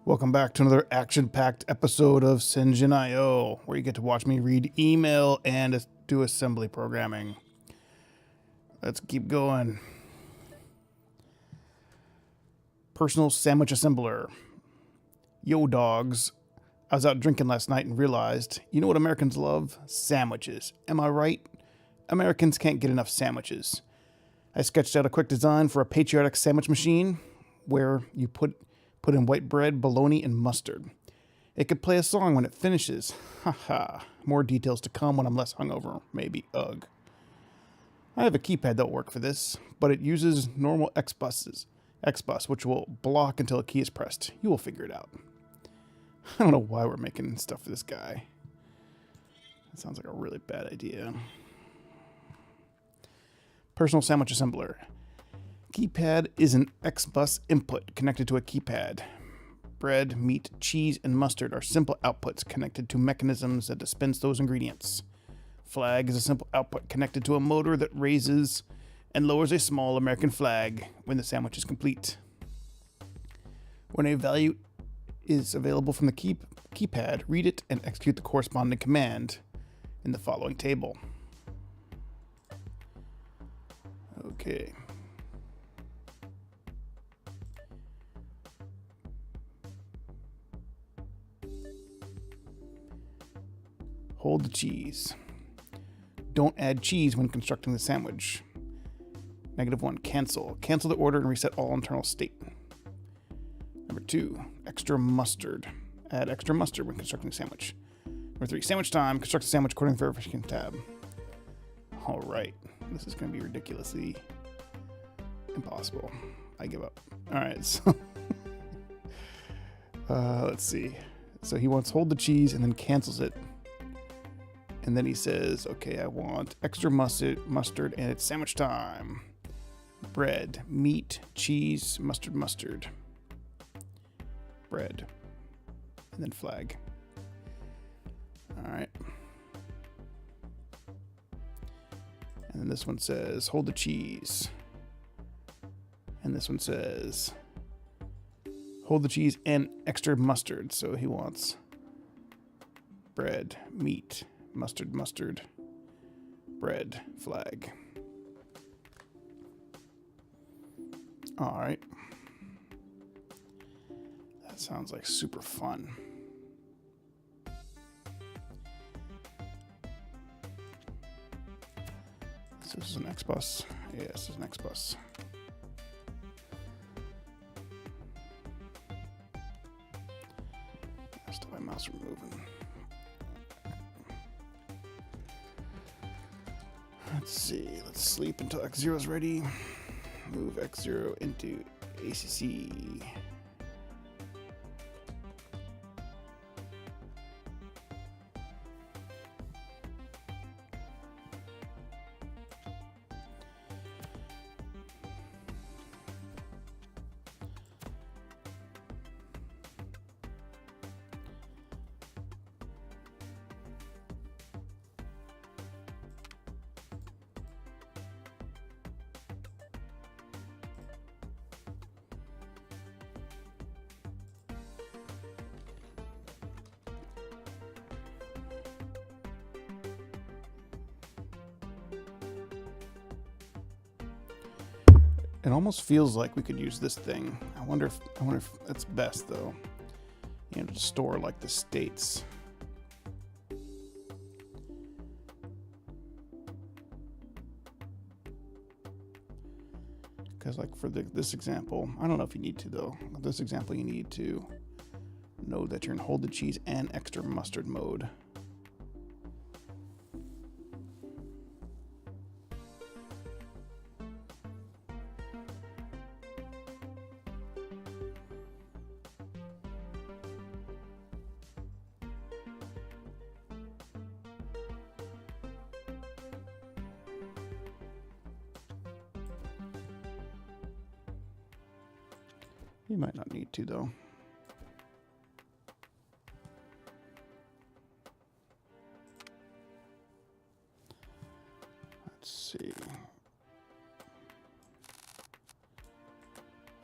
Welcome back to another action-packed episode of SHENZHEN IO, where you get to watch me read email and do assembly programming. Let's keep going. Personal sandwich assembler. Yo, dogs. I was out drinking last night and realized, you know what Americans love? Sandwiches. Am I right? Americans can't get enough sandwiches. I sketched out a quick design for a patriotic sandwich machine where you put in white bread, bologna, and mustard. It could play a song when it finishes. Haha. More details to come when I'm less hungover. Maybe. Ugh. I have a keypad that'll work for this, but it uses normal X-Bus, which will block until a key is pressed. You will figure it out. I don't know why we're making stuff for this guy. That sounds like a really bad idea. Personal sandwich assembler. Keypad is an X-Bus input connected to a keypad. Bread, meat, cheese, and mustard are simple outputs connected to mechanisms that dispense those ingredients. Flag is a simple output connected to a motor that raises and lowers a small American flag when the sandwich is complete. When a value is available from the keypad, read it and execute the corresponding command in the following table. Okay. Hold the cheese. Don't add cheese when constructing the sandwich. -1, cancel. Cancel the order and reset all internal state. Number 2, extra mustard. Add extra mustard when constructing the sandwich. Number 3, sandwich time. Construct the sandwich according to the verification tab. All right. This is going to be ridiculously impossible. I give up. All right. So let's see. So he wants hold the cheese and then cancels it. And then he says, okay, I want extra mustard, and it's sandwich time. Bread, meat, cheese, mustard. Bread. And then flag. All right. And then this one says, hold the cheese. And this one says, hold the cheese and extra mustard. So he wants bread, meat, mustard, bread, flag. All right. That sounds like super fun. So this is an X-Bus. Yeah, this is an X-Bus. Still my mouse removing. Let's see. Let's sleep until X0 is ready. Move X0 into ACC. It almost feels like we could use this thing. I wonder if that's best though. You know, to store like the states. Because like for this example, I don't know if you need to though. With this example, you need to know that you're in hold the cheese and extra mustard mode. You might not need to, though. Let's see.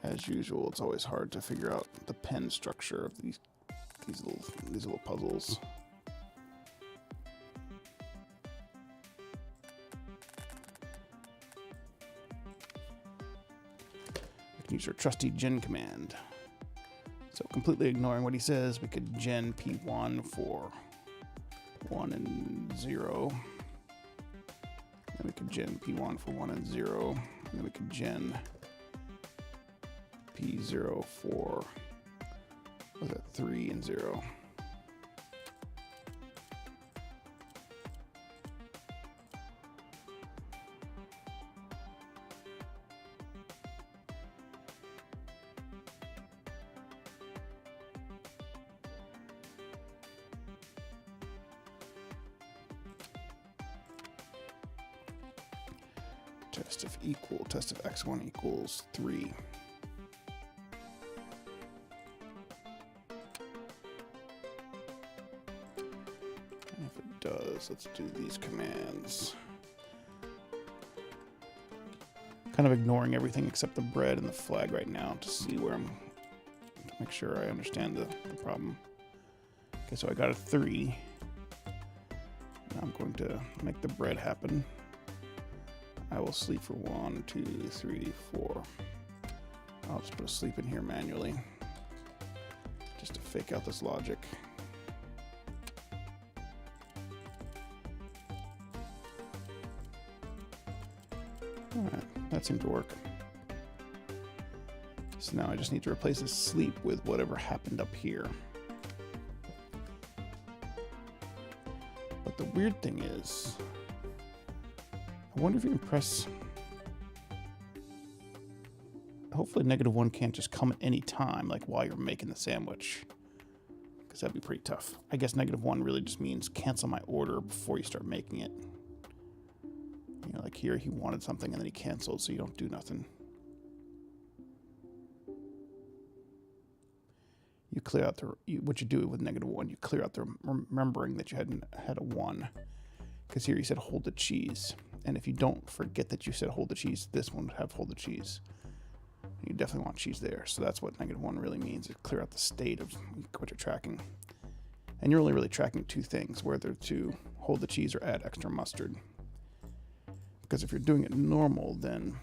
As usual, it's always hard to figure out the pen structure of these little puzzles. We can use our trusty gen command. So completely ignoring what he says, we could gen P1 for 1 and 0. Then we could gen P1 for 1 and 0. And then we could gen P0 for, what was that, 3 and 0. Test if x1 equals 3. And if it does, let's do these commands. Kind of ignoring everything except the bread and the flag right now to see where to make sure I understand the problem. Okay, so I got a 3. Now I'm going to make the bread happen. I will sleep for 1, 2, 3, 4. I'll just put a sleep in here manually, just to fake out this logic. Alright, that seemed to work. So now I just need to replace this sleep with whatever happened up here. But the weird thing is, I wonder if you can press... Hopefully -1 can't just come at any time, like while you're making the sandwich. Because that'd be pretty tough. I guess -1 really just means cancel my order before you start making it. You know, like here he wanted something and then he canceled, so you don't do nothing. You clear out the... what you do with -1, you clear out the remembering that you had a 1. Because here you said hold the cheese. And if you don't forget that you said hold the cheese, this one would have hold the cheese. You definitely want cheese there. So that's what -1 really means. It clear out the state of what you're tracking. And you're only really tracking 2 things, whether to hold the cheese or add extra mustard. Because if you're doing it normal, then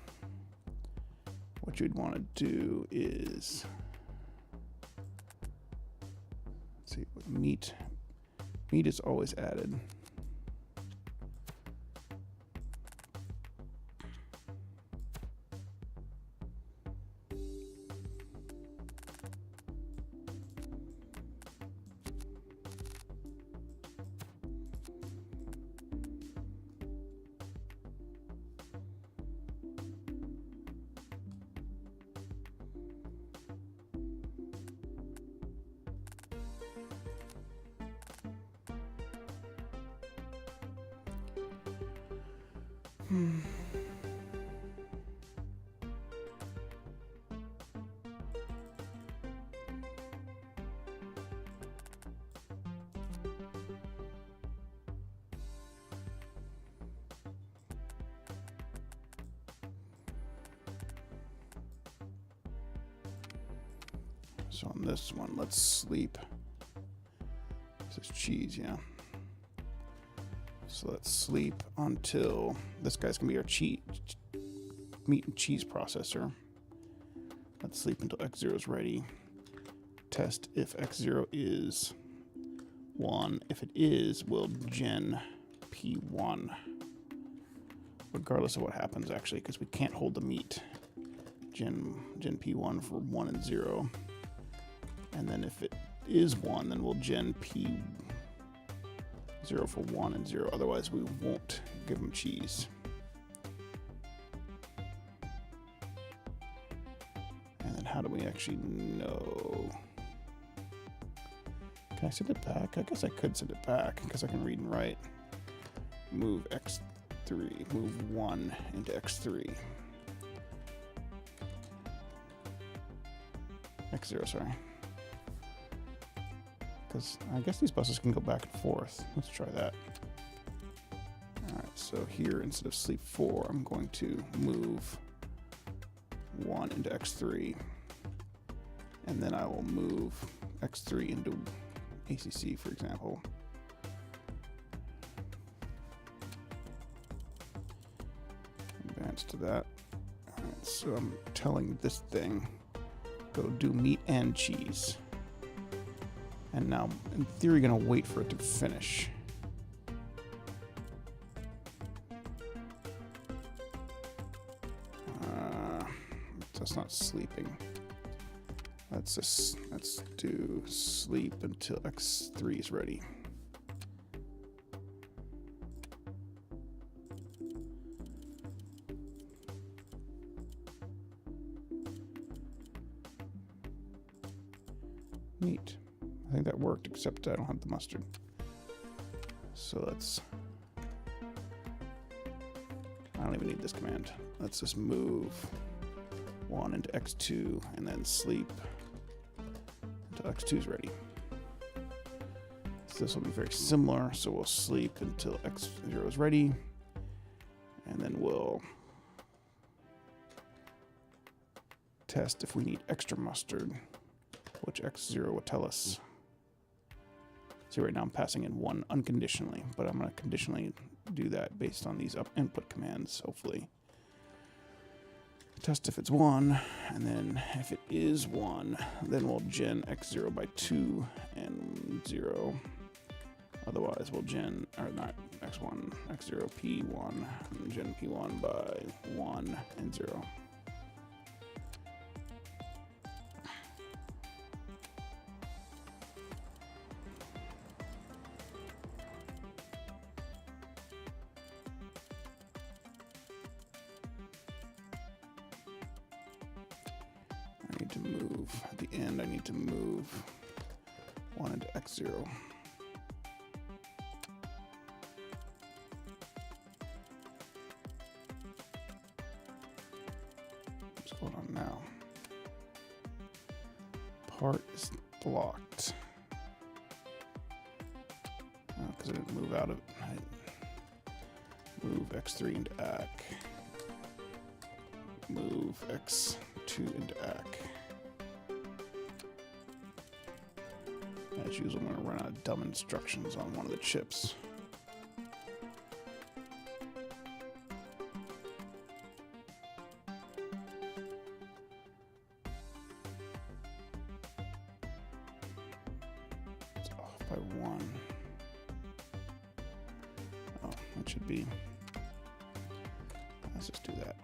what you'd want to do is... Let's see, meat. Meat is always added. So on this one, let's sleep. This is cheese, yeah. So let's sleep until this guy's gonna be our meat and cheese processor. Let's sleep until X0 is ready. Test if X0 is 1. If it is, we'll gen P1. Regardless of what happens, actually, because we can't hold the meat. Gen P1 for 1 and 0. And then if it is 1, then we'll gen P0 for 1 and 0. Otherwise, we won't give them cheese. And then how do we actually know? Can I send it back? I guess I could send it back because I can read and write. Move X3, move 1 into X3. X0, sorry. Because I guess these buses can go back and forth. Let's try that. Alright, so here instead of sleep 4, I'm going to move 1 into X3. and then I will move X3 into ACC, for example. Advance to that. All right, so I'm telling this thing, go do meat and cheese. And now, in theory, gonna wait for it to finish. That's not sleeping. Let's do sleep until X3 is ready. Neat. I think that worked, except I don't have the mustard. So let's... I don't even need this command. Let's just move 1 into X2 and then sleep until X2 is ready. So this will be very similar. So we'll sleep until X0 is ready, and then we'll test if we need extra mustard, which X0 will tell us. See, right now I'm passing in 1 unconditionally, but I'm going to conditionally do that based on these input commands, hopefully. Test if it's 1, and then if it is 1, then we'll gen X0 by 2 and 0. Otherwise, we'll gen, or not X1, X0, P1, and gen P1 by 1 and 0. I need to move, at the end I need to move 1 into X0. What's going on now? Part is blocked. Because I didn't move out of it. Move X3 into ACK. Move X2 into ACK. As usual, I'm going to run out of dumb instructions on one of the chips. It's off by 1. Oh, that should be. Let's just do that.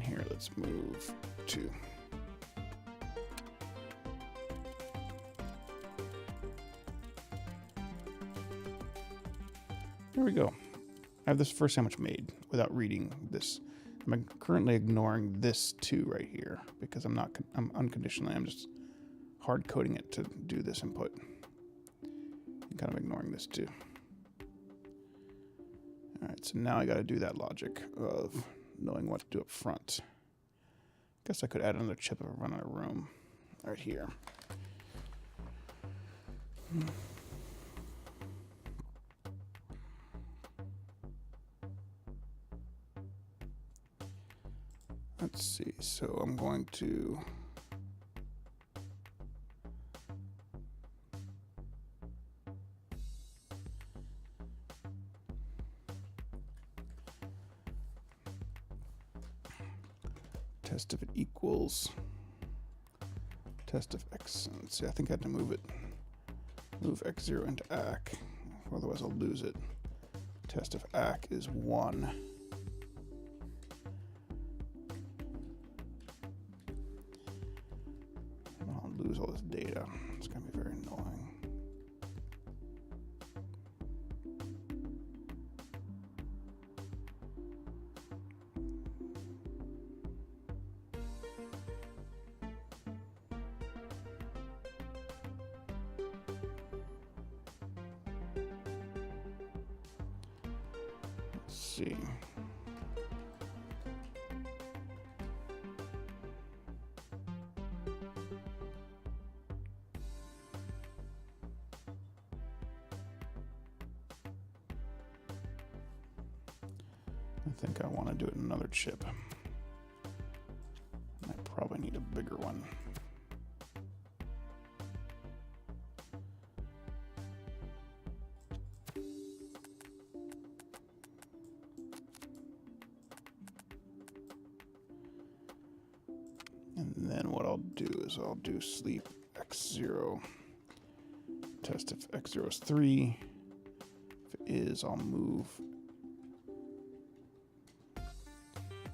Here, let's move 2. There we go. I have this first sandwich made without reading this. I'm currently ignoring this 2 right here because I'm unconditionally, I'm just hard coding it to do this input. I'm kind of ignoring this 2. All right, so now I got to do that logic of knowing what to do up front. Guess I could add another chip if I run out of room right here. Let's see, so I'm going to test if it equals test if X. Let's see, I think I had to move X0 into ACK, otherwise I'll lose it. Test if ACK is 1. I'll lose all this data. It's going to be very annoying. See. think I want to do it in another chip. I probably need a bigger one. And then what I'll do is I'll do sleep x0. Test if x0 is 3. If it is, I'll move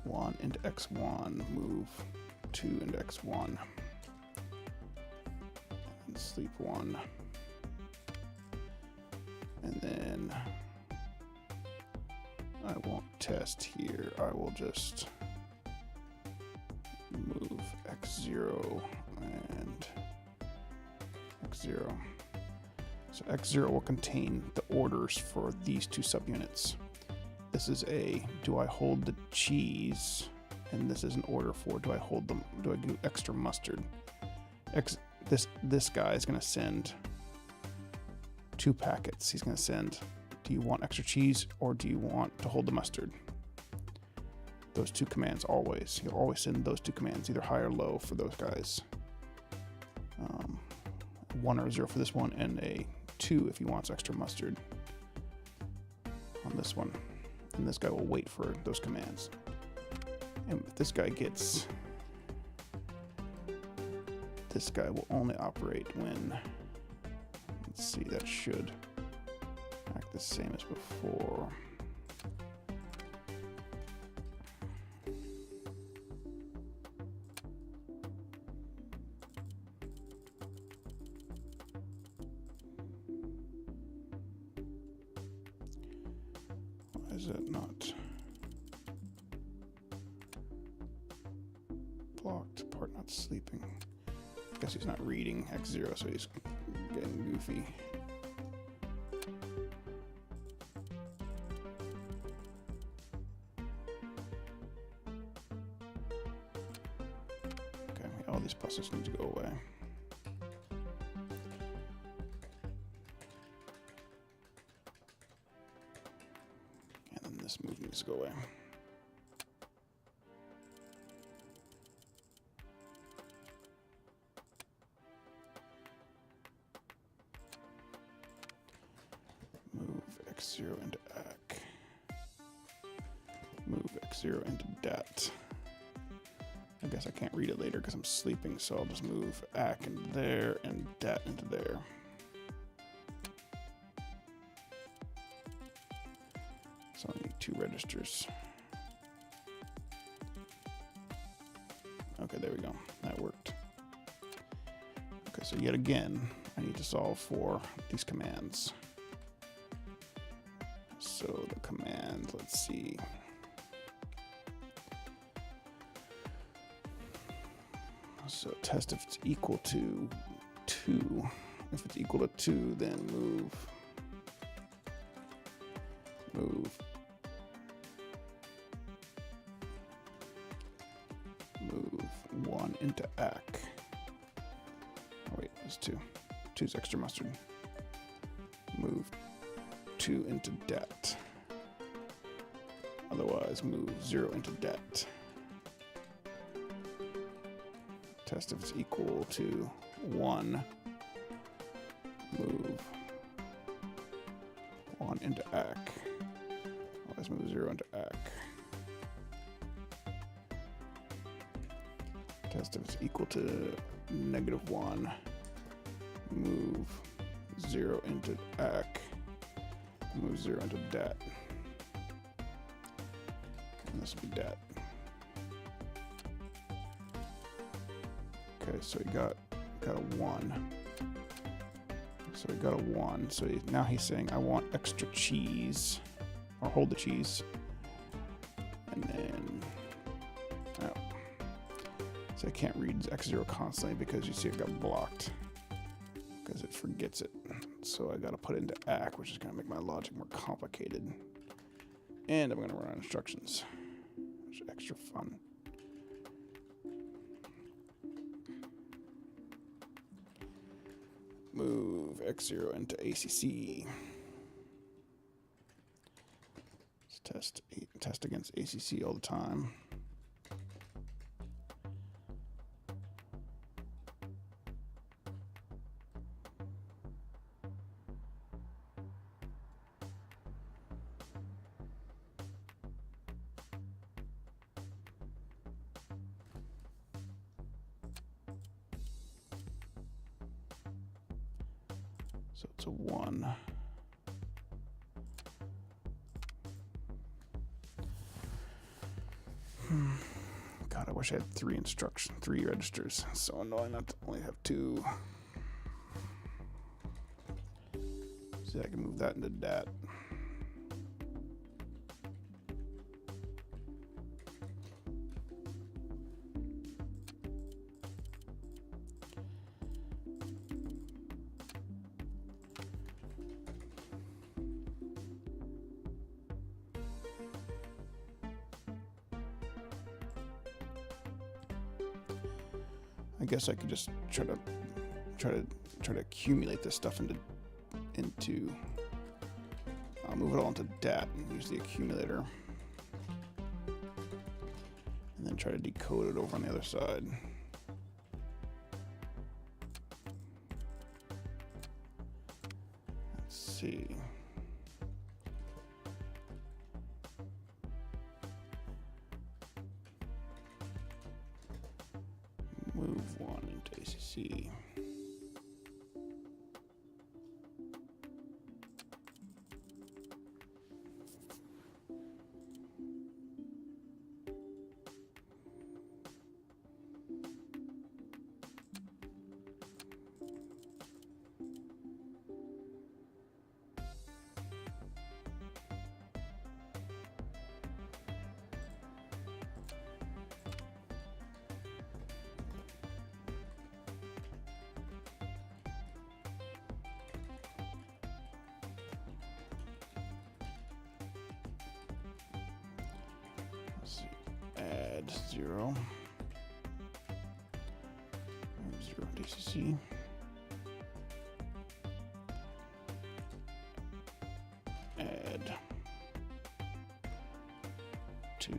1 into x1, move 2 into x1, and sleep 1. And then I won't test here. I will just move x0 and x0. So x0 will contain the orders for these two subunits. This is a, do I hold the cheese? And this is an order for, do I hold them, do I do extra mustard? This guy is gonna send 2 packets. He's gonna send, do you want extra cheese or do you want to hold the mustard? Those 2 commands always. He'll always send those 2 commands, either high or low for those guys. 1 or 0 for this one, and a 2 if he wants extra mustard on this one. And this guy will wait for those commands. And if this guy gets, this guy will only operate when, let's see, that should act the same as before. Why is it not blocked? Part not sleeping. I guess he's not reading x0, so he's getting goofy. Okay, all these pluses need to go away. This move needs to go away. Move x0 into ac. Move x0 into dat. I guess I can't read it later because I'm sleeping, so I'll just move ac into there and dat into there. So I need 2 registers. Okay, there we go. That worked. Okay, so yet again, I need to solve for these commands. So the command, let's see. So test if it's equal to 2. If it's equal to 2, then move 1 into ac. Oh wait, that's 2. 2's extra mustard. Move 2 into dat. Otherwise, move 0 into dat. Test if it's equal to 1. Move 1 into ac. Otherwise, move 0 into ac. Test if it's equal to -1. Move 0 into ac. Move 0 into dat. And this will be dat. Okay, so he got a 1. So he got a 1. So now he's saying, I want extra cheese. Or hold the cheese. And then, oh. So I can't read x0 constantly because you see it got blocked. Because it forgets it. So I gotta put it into ac, which is gonna make my logic more complicated. And I'm gonna run out of instructions, which is extra fun. Move x0 into ACC. Test against ACC all the time. So it's a 1. God, I wish I had 3 registers. It's so annoying not to only have 2. See, I can move that into dat. I guess I could just try to accumulate this stuff into I'll move it all into dat and use the accumulator, and then try to decode it over on the other side. Let's see. Move 1 into ACC. Add 0. 0 DCC. Add 2.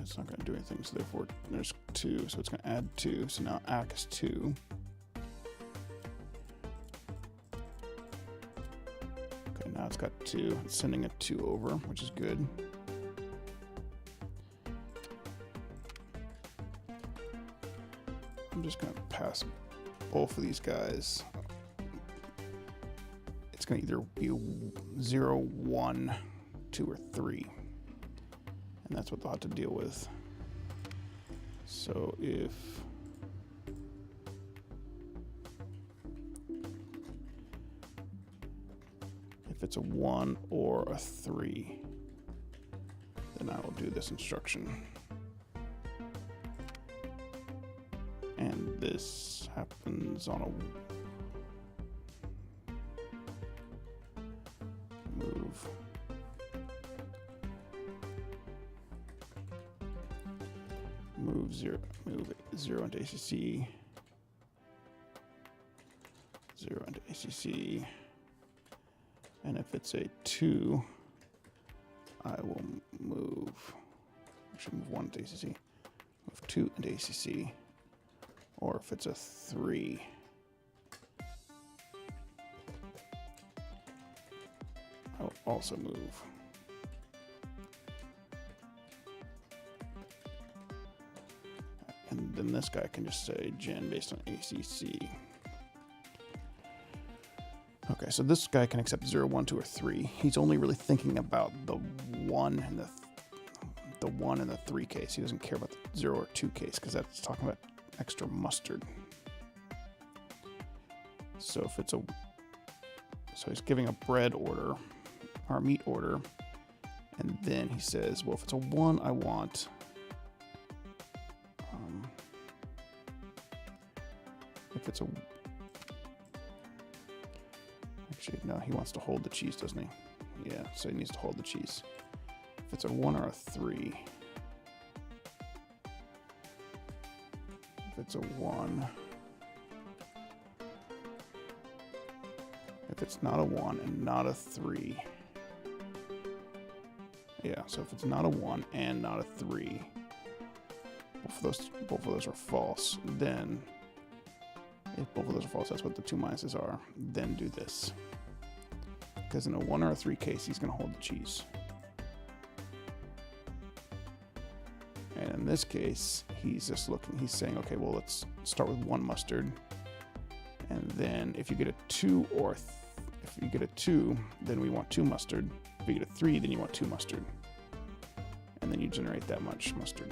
It's not going to do anything, so therefore there's 2, so it's going to add 2. So now AC is 2. Okay, now it's got 2. It's sending a 2 over, which is good. I'm just going to pass both of these guys. It's going to either be 0, 1, 2, or 3. And that's what they'll have to deal with. So if it's a 1 or a 3, then I will do this instruction. And this happens on a move. Move 0 into ACC, 0 into ACC, and if it's a 2, I will move, actually move 1 into ACC, move 2 into ACC, or if it's a 3, I'll also move. And then this guy can just say gen based on ACC. Okay, so this guy can accept 0, 1, 2, or 3. He's only really thinking about the 1 and the 1 and the 3 case. He doesn't care about the 0 or 2 case because that's talking about extra mustard. So if it's so he's giving a bread order or a meat order, and then he says, well, if it's a 1, I want if it's a, actually, no, he wants to hold the cheese, doesn't he? Yeah, so he needs to hold the cheese. If it's a 1 or a 3. If it's a 1. If it's not a 1 and not a 3. Yeah, so if it's not a 1 and not a 3, both of those are false, then if both of those are false, that's what the 2 minuses are, then do this. Because in a 1 or a 3 case, he's going to hold the cheese. And in this case, he's just looking, he's saying, okay, well, let's start with 1 mustard. And then if you get a 2 or if you get a 2, then we want 2 mustard. If you get a 3, then you want 2 mustard. And then you generate that much mustard.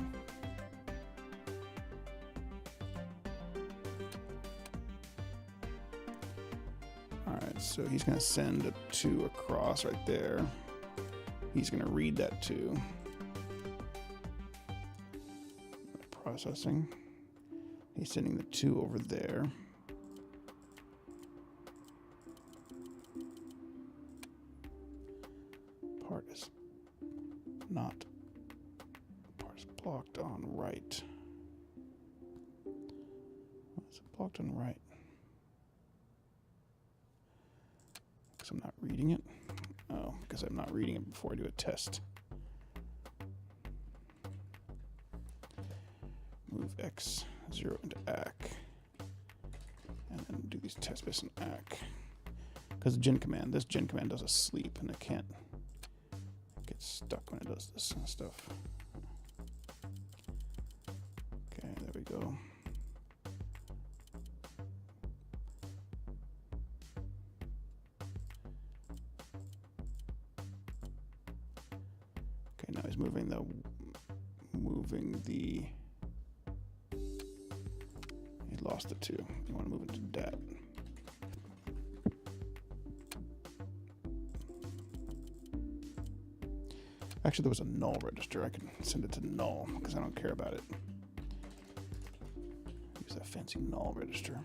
Alright, so he's going to send a 2 across right there. He's going to read that 2. Processing. He's sending the 2 over there. Part is blocked on right. Why is it blocked on right? Because I'm not reading it? Oh, because I'm not reading it before I do a test. Move X0 into ACK. And then do these tests based on ACK. Because this gen command does a sleep and it can't get stuck when it does this kind of stuff. Okay, there we go. Okay, now he's moving the he lost the 2. You want to move it to dat. Actually, there was a null register. I can send it to null because I don't care about it. Use that fancy null register.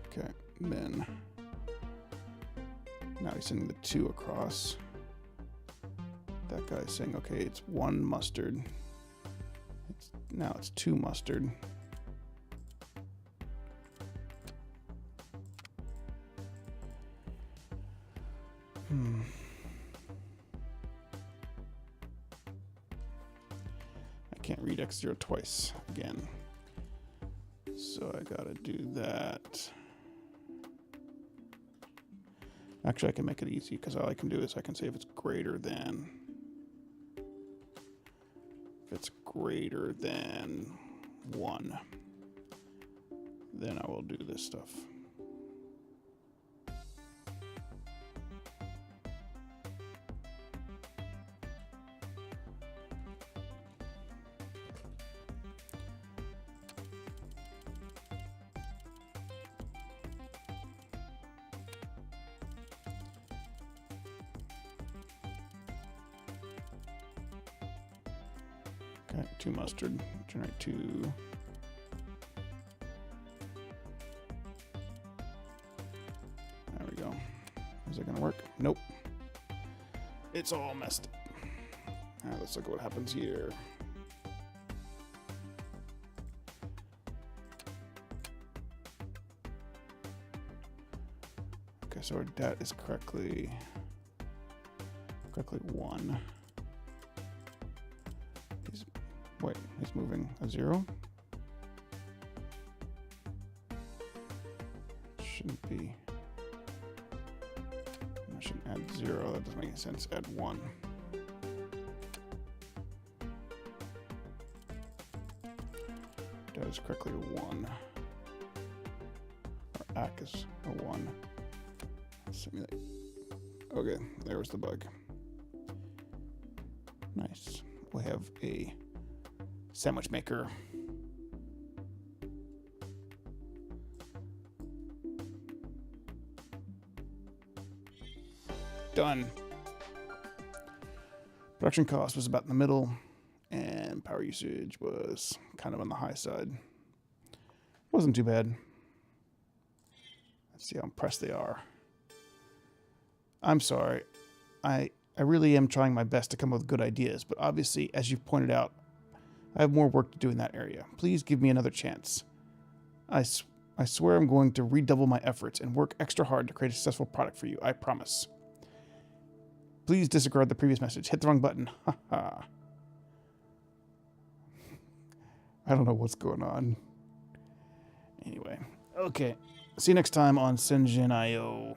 Okay, then now he's sending the 2 across. That guy's saying, okay, it's 1 mustard. Now it's 2 mustard. I can't read X0 twice again. So I gotta do that. Actually, I can make it easy because all I can do is I can say if it's greater than. If it's greater than 1, then I will do this stuff. Okay, 2 mustard, generate 2. There we go. Is it gonna work? Nope. It's all messed up. All right, let's look at what happens here. Okay, so our dat is correctly 1. He's moving a 0. Shouldn't be. I shouldn't add 0. That doesn't make any sense. Add 1. That is correctly a 1. Our ACK is a 1. Simulate. Okay, there was the bug. Nice. We have a sandwich maker. Done. Production cost was about in the middle. And power usage was kind of on the high side. Wasn't too bad. Let's see how impressed they are. I'm sorry. I really am trying my best to come up with good ideas, but obviously, as you've pointed out, I have more work to do in that area. Please give me another chance. I swear I'm going to redouble my efforts and work extra hard to create a successful product for you. I promise. Please disregard the previous message. Hit the wrong button. Haha. I don't know what's going on. Anyway. Okay. See you next time on SHENZHEN IO.